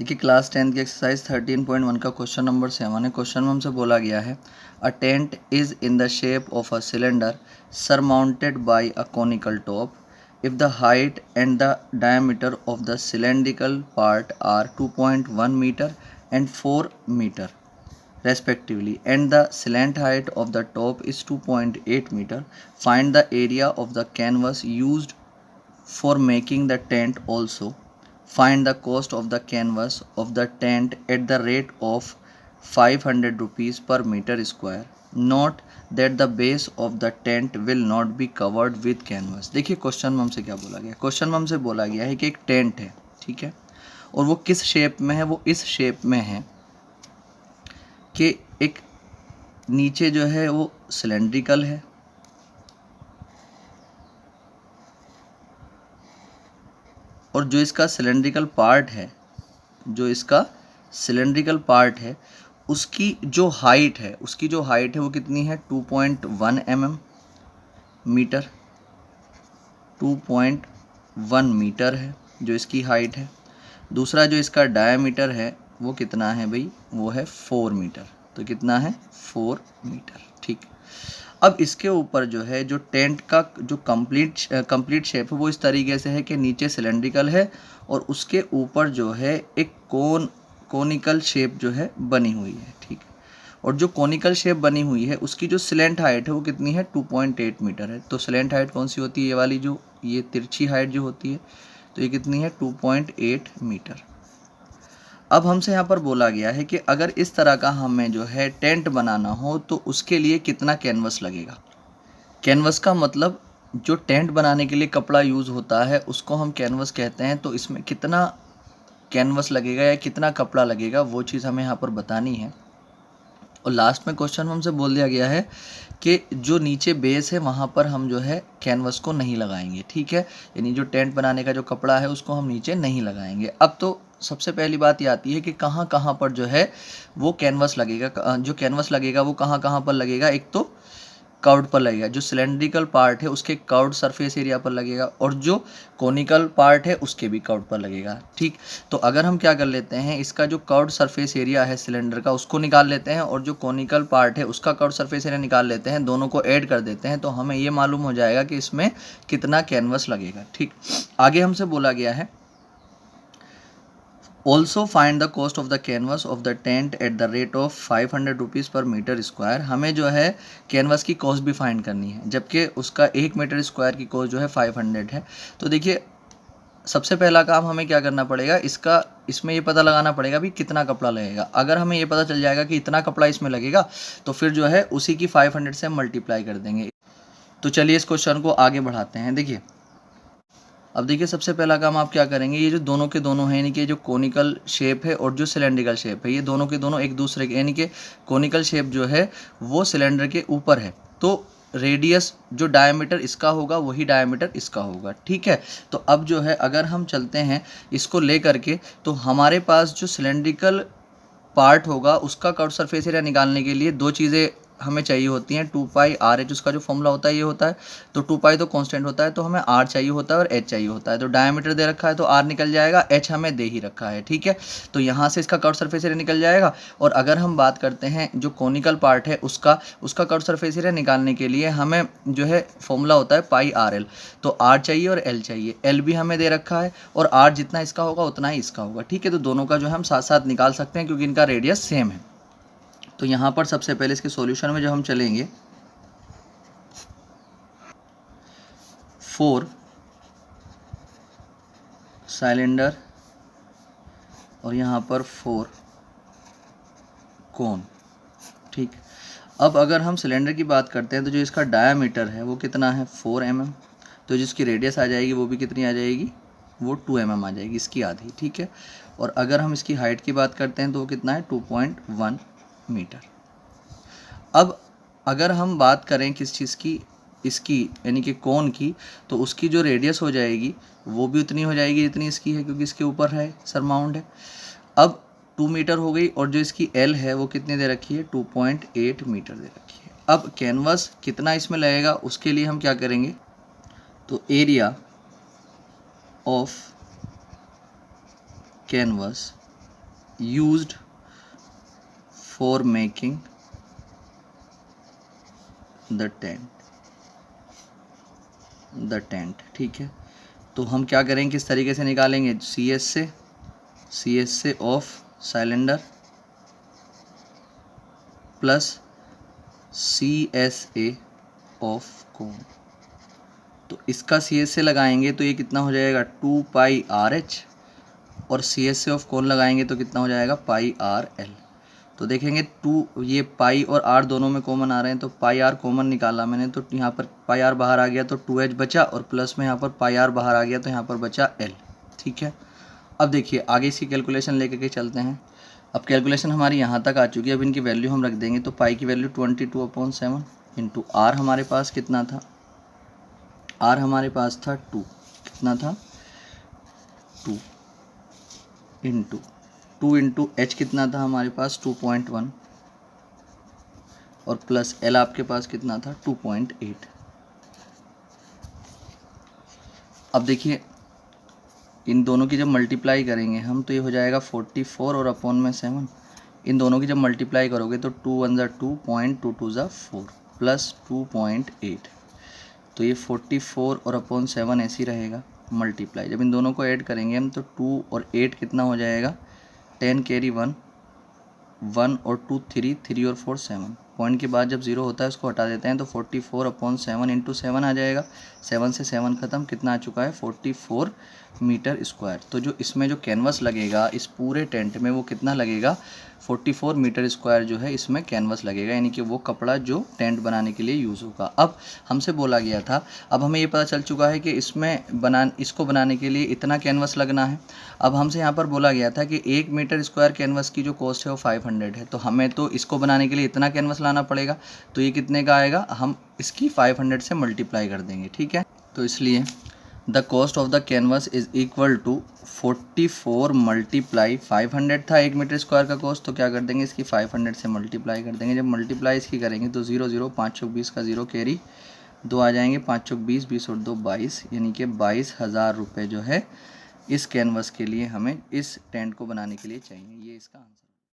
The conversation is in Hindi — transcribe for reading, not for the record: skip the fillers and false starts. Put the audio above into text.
देखिए क्लास 10 की एक्सरसाइज 13.1 का क्वेश्चन नंबर 7 है। क्वेश्चन में हमसे बोला गया है a tent is in the shape of a cylinder surmounted by a conical top if the height and the diameter of the cylindrical part are 2.1 meter and 4 meter respectively and the slant height of the top is 2.8 meter, find the area of the canvas used for making the tent. Also find the cost of the canvas of the tent at the rate of 500 rupees per meter square. Note that the base of the tent will not be covered with canvas. देखिए क्वेश्चन में हमसे क्या बोला गया, क्वेश्चन में हमसे बोला गया है कि एक टेंट है, ठीक है, और वो किस शेप में है, वो इस शेप में है कि एक नीचे जो है वो सिलेंड्रिकल है और जो इसका सिलेंड्रिकल पार्ट है, जो इसका सिलेंड्रिकल पार्ट है उसकी जो हाइट है, वो कितनी है 2.1 mm मीटर, 2.1 मीटर है जो इसकी हाइट है। दूसरा जो इसका डायमीटर है वो कितना है भाई, वो है 4 मीटर। तो कितना है 4 मीटर, ठीक। अब इसके ऊपर जो है जो टेंट का जो कंप्लीट शेप है वो इस तरीके से है कि नीचे सिलेंड्रिकल है और उसके ऊपर जो है एक कोनिकल शेप जो है बनी हुई है, ठीक। और जो कोनिकल शेप बनी हुई है उसकी जो स्लेंट हाइट है वो कितनी है 2.8 मीटर है। तो स्लेंट हाइट कौन सी होती है, ये वाली, जो ये तिरछी हाइट जो होती है, तो ये कितनी है 2.8 मीटर। अब हमसे यहाँ पर बोला गया है कि अगर इस तरह का हमें जो है टेंट बनाना हो तो उसके लिए कितना कैनवस लगेगा। कैनवस का मतलब जो टेंट बनाने के लिए कपड़ा यूज़ होता है उसको हम कैनवस कहते हैं। तो इसमें कितना कैनवस लगेगा या कितना कपड़ा लगेगा वो चीज़ हमें यहाँ पर बतानी है। और लास्ट में क्वेश्चन में हमसे बोल दिया गया है कि जो नीचे बेस है वहाँ पर हम जो है कैनवस को नहीं लगाएंगे, ठीक है, यानी जो टेंट बनाने का जो कपड़ा है उसको हम नीचे नहीं लगाएंगे। अब तो सबसे पहली बात ये आती है कि कहाँ कहाँ पर जो है वो कैनवस लगेगा, जो कैनवस लगेगा वो कहाँ कहाँ पर लगेगा। एक तो कर्व्ड पर लगेगा, जो सिलेंड्रिकल पार्ट है उसके कर्व्ड सरफेस एरिया पर लगेगा, और जो कोनिकल पार्ट है उसके भी कर्व्ड पर लगेगा, ठीक। तो अगर हम क्या कर लेते हैं, इसका जो कर्व्ड सरफेस एरिया है सिलेंडर का उसको निकाल लेते हैं और जो कोनिकल पार्ट है उसका कर्व्ड सरफेस एरिया निकाल लेते हैं, दोनों को ऐड कर देते हैं तो हमें ये मालूम हो जाएगा कि इसमें कितना कैनवस लगेगा, ठीक। आगे हमसे बोला गया है also find the cost of the canvas of the tent at the rate of 500 rupees पर मीटर स्क्वायर। हमें जो है कैनवस की कॉस्ट भी फाइंड करनी है, जबकि उसका 1 मीटर स्क्वायर की कॉस्ट जो है 500 है। तो देखिए सबसे पहला काम हमें क्या करना पड़ेगा, इसमें ये पता लगाना पड़ेगा भी कितना कपड़ा लगेगा। अगर हमें ये पता चल जाएगा कि इतना कपड़ा इसमें लगेगा तो फिर जो है उसी की 500 से मल्टीप्लाई कर देंगे। तो चलिए इस क्वेश्चन को आगे बढ़ाते हैं। देखिए अब देखिए सबसे पहला काम आप क्या करेंगे, ये जो दोनों के दोनों हैं, यानी कि जो कोनिकल शेप है और जो सिलेंड्रिकल शेप है, ये दोनों के दोनों एक दूसरे के, यानी कि कोनिकल शेप जो है वो सिलेंडर के ऊपर है, तो रेडियस जो डायमीटर इसका होगा वही डायमीटर इसका होगा, ठीक है। तो अब जो है अगर हम चलते हैं इसको ले करके, तो हमारे पास जो सिलेंड्रिकल पार्ट होगा उसका कर्व सरफेस एरिया निकालने के लिए दो चीज़ें हमें चाहिए होती हैं, 2πr/h उसका जो फॉर्मूला होता है ये होता है। तो 2π तो कांस्टेंट होता है, तो हमें r चाहिए होता है और h चाहिए होता है। तो डायमीटर दे रखा है तो r निकल जाएगा, h हमें दे ही रखा है, ठीक है। तो यहाँ से इसका कर्व सरफेस एरिया निकल जाएगा। और अगर हम बात करते हैं जो कोनिकल पार्ट है उसका कर्व सरफेस एरिया निकालने के लिए हमें जो है फॉर्मूला होता है πrl। तो r चाहिए और l चाहिए, l भी हमें दे रखा है और r जितना इसका होगा उतना ही इसका होगा, ठीक है। तो दोनों का जो है हम साथ साथ निकाल सकते हैं क्योंकि इनका रेडियस सेम है। तो यहाँ पर सबसे पहले इसके सॉल्यूशन में जब हम चलेंगे, 4 सिलेंडर और यहाँ पर 4 कोन, ठीक। अब अगर हम सिलेंडर की बात करते हैं तो जो इसका डायामीटर है वो कितना है 4 mm, तो जिसकी रेडियस आ जाएगी वो भी कितनी आ जाएगी, वो 2 mm आ जाएगी, इसकी आधी, ठीक है। और अगर हम इसकी हाइट की बात करते हैं तो वो कितना है 2.1 मीटर। अब अगर हम बात करें किस चीज़ की, इसकी यानी कि कोन की, तो उसकी जो रेडियस हो जाएगी वो भी उतनी हो जाएगी जितनी इसकी है, क्योंकि इसके ऊपर है सरमाउंड है। अब 2 मीटर हो गई और जो इसकी L है वो कितनी दे रखी है 2.8 मीटर दे रखी है। अब कैनवस कितना इसमें लगेगा उसके लिए हम क्या करेंगे, तो area of canvas used for making the tent, ठीक है। तो हम क्या करेंगे, किस तरीके से निकालेंगे, सी एस से of cylinder plus C S A of cone. तो इसका सी एस से लगाएंगे तो ये कितना हो जाएगा 2 पाई आर एच, और सी एस से ऑफ कोन लगाएंगे तो कितना हो जाएगा पाई आर एल। तो देखेंगे 2, ये पाई और आर दोनों में कॉमन आ रहे हैं, तो पाई आर कॉमन निकाला मैंने, तो यहाँ पर पाई आर बाहर आ गया तो 2h बचा, और प्लस में यहाँ पर पाई आर बाहर आ गया तो यहाँ पर बचा एल, ठीक है। अब देखिए आगे इसकी कैलकुलेशन लेकर के चलते हैं। अब कैलकुलेशन हमारी यहाँ तक आ चुकी है, अब इनकी वैल्यू हम रख देंगे। तो पाई की वैल्यू 22/7 इंटू आर हमारे पास कितना था, आर हमारे पास था 2, कितना था 2 इंटू 2 इंटू एच कितना था हमारे पास 2.1, और प्लस एल आपके पास कितना था 2.8। अब देखिए इन दोनों की जब मल्टीप्लाई करेंगे हम तो ये हो जाएगा 44 और अपॉन में 7। इन दोनों की जब मल्टीप्लाई करोगे तो 2 1 ज़ा 2, 2 ज़ा 4 प्लस 2.8, तो ये 44 और अपॉन 7 ऐसे ही रहेगा मल्टीप्लाई। जब इन दोनों को ऐड करेंगे हम तो 2 और 8 कितना हो जाएगा 10 कैरी 1 1 और 2 3 3 और 4 7। पॉइंट के बाद जब जीरो होता है उसको हटा देते हैं तो 44/7 इंटू 7 आ जाएगा। 7 से 7 खत्म, कितना आ चुका है 44 मीटर स्क्वायर। तो जो इसमें जो कैनवस लगेगा इस पूरे टेंट में वो कितना लगेगा 44 मीटर स्क्वायर जो है इसमें कैनवस लगेगा, यानी कि वो कपड़ा जो टेंट बनाने के लिए यूज़ होगा। अब हमसे बोला गया था, अब हमें ये पता चल चुका है कि इसको बनाने के लिए इतना कैनवस लगना है। अब हमसे यहाँ पर बोला गया था कि 1 मीटर स्क्वायर कैनवस की जो कॉस्ट है वो 500 है, तो हमें तो इसको बनाने के लिए इतना कैनवस लाना पड़ेगा। तो ये कितने का आएगा, हम इसकी 500 से मल्टीप्लाई कर देंगे, ठीक है। तो इसलिए the cost of the canvas is equal to 44 multiply 500 था 1 मीटर स्क्वायर का कॉस्ट, तो क्या कर देंगे इसकी 500 से मल्टीप्लाई कर देंगे। जब मल्टीप्लाई इसकी करेंगे तो 0 0 5 चौक 20 का 0 कैरी 2 आ जाएंगे, 5 चौक 20 20 और 2 22, यानी कि 22,000 रुपये जो है इस कैनवस के लिए हमें इस टेंट को बनाने के लिए चाहिए। ये इसका आंसर।